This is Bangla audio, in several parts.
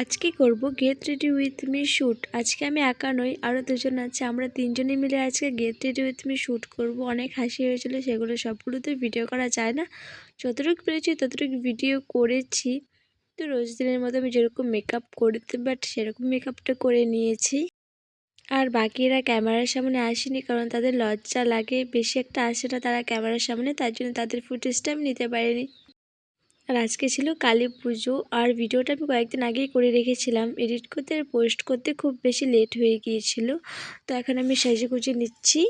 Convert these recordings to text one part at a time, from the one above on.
আজকে করব get ready with me shoot. আজকে আমি একা নই, আরও দুজন আছে। আমরা তিনজনে মিলে আজকে get ready with me shoot করব। অনেক হাসি হয়েছিল, সেগুলো সবগুলো তো ভিডিও করা যায় না। যতটুকু পেরেছি ততটুকু ভিডিও করেছি। তো রোজ দিনের মতো আমি যেরকম মেকআপ করতে বাট সেরকম মেকআপটা করে নিয়েছি। আর বাকিরা ক্যামেরার সামনে আসেনি, কারণ তাদের লজ্জা লাগে, বেশি একটা আসে না তারা ক্যামেরার সামনে, তার জন্য তাদের ফুটেজটা আমি নিতে পারিনি। আর আজকে ছিল কালী পুজো, আর ভিডিওটা আমি কয়েকদিন আগেই করে রেখেছিলাম। এডিট করতে আর পোস্ট করতে খুব বেশি লেট হয়ে গিয়েছিল। তো এখন আমি সেজেগুজে নিচ্ছি।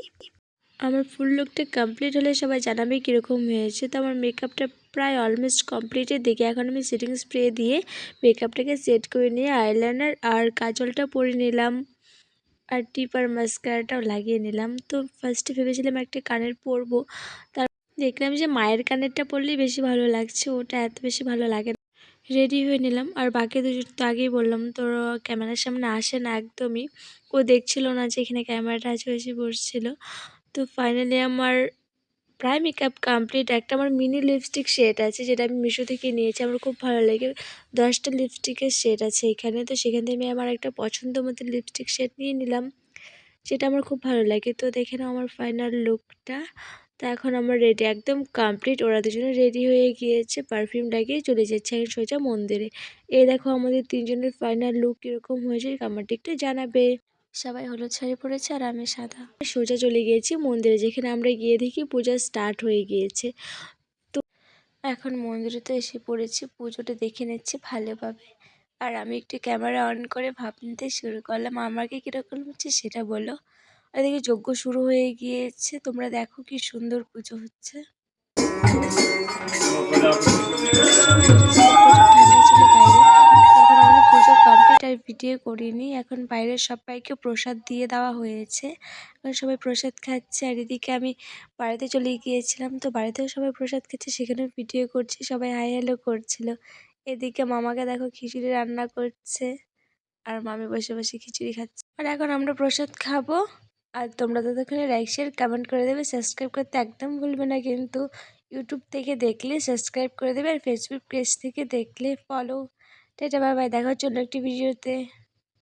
আমার ফুল লুকটা কমপ্লিট হলে সবাই জানাবে কীরকম হয়েছে। তো আমার মেকআপটা প্রায় অলমোস্ট কমপ্লিটের দিকে। এখন আমি সেটিং স্প্রে দিয়ে মেকআপটাকে সেট করে নিয়ে আইলাইনার আর কাজলটা পরে নিলাম, আর টিপ আর মাস্কারাটাও লাগিয়ে নিলাম। তো ফার্স্টে ভেবেছিলাম একটা কানের পরবো, দেখলাম যে মায়ের কানেরটা পরলেই বেশি ভালো লাগছে, ওটা এত বেশি ভালো লাগে না। রেডি হয়ে নিলাম। আর বাকি দুজন তো আগেই বললাম, তোর ক্যামেরার সামনে আসে না একদমই। ও দেখছিল না যে এখানে ক্যামেরাটা আছে, এসে বসছিল। তো ফাইনালি আমার প্রায় মেকআপ কমপ্লিট। একটা আমার মিনি লিপস্টিক শেড আছে, যেটা আমি মিশো থেকে নিয়েছি, আমার খুব ভালো লাগে। 10টা লিপস্টিকের শেড আছে এখানে। তো সেখান থেকে আমি আমার একটা পছন্দ মতো লিপস্টিক শেড নিয়ে নিলাম, যেটা আমার খুব ভালো লাগে। তো দেখে নাও আমার ফাইনাল লুকটা। তো এখন আমার রেডি একদম কমপ্লিট। ওরা দুজনে রেডি হয়ে গিয়েছে, পারফিউম লাগিয়ে চলে যাচ্ছে এখন সোজা মন্দিরে। এই দেখো আমাদের তিনজনের ফাইনাল লুক কীরকম হয়েছে কমেন্টে জানাবে। সবাই হলুদ শাড়ি পরেছে আর আমি সাদা। সোজা চলে গিয়েছি মন্দিরে, যেখানে আমরা গিয়ে দেখি পূজা স্টার্ট হয়ে গিয়েছে। তো এখন মন্দিরে তো এসে পড়েছি, পুজোটা দেখে নিচ্ছি ভালোভাবে। আর আমি একটু ক্যামেরা অন করে ভাব নিতে শুরু করলাম। আমাকে কীরকম হচ্ছে সেটা বলো। আর এদিকে যজ্ঞ শুরু হয়ে গিয়েছে, তোমরা দেখো কি সুন্দর পুজো হচ্ছে। প্রচুর ঠান্ডা ছিল বাইরে। এখন আমাদের পুজো কমপ্লিট, আর ভিডিও করিনি। এখন বাইরের সবাইকে প্রসাদ দিয়ে দেওয়া হয়েছে, এখন সবাই প্রসাদ খাচ্ছে। আর এদিকে আমি বাড়িতে চলে গিয়েছিলাম, তো বাড়িতেও সবাই প্রসাদ খাচ্ছে, সেখানেও ভিডিও করছি, সবাই হাই হ্যালো করছিল। এদিকে মামাকে দেখো খিচুড়ি রান্না করছে, আর মামি বসে বসে খিচুড়ি খাচ্ছে। আর এখন আমরা প্রসাদ খাবো। আর তোমরা ততক্ষণে লাইক শেয়ার কমেন্ট করে দেবে, সাবস্ক্রাইব করতে একদম ভুলবে না কিন্তু। ইউটিউব থেকে দেখলে সাবস্ক্রাইব করে দেবে, আর ফেসবুক পেজ থেকে দেখলে ফলো। টাটা বাই বাই, দেখা হচ্ছে অন্য একটি ভিডিওতে।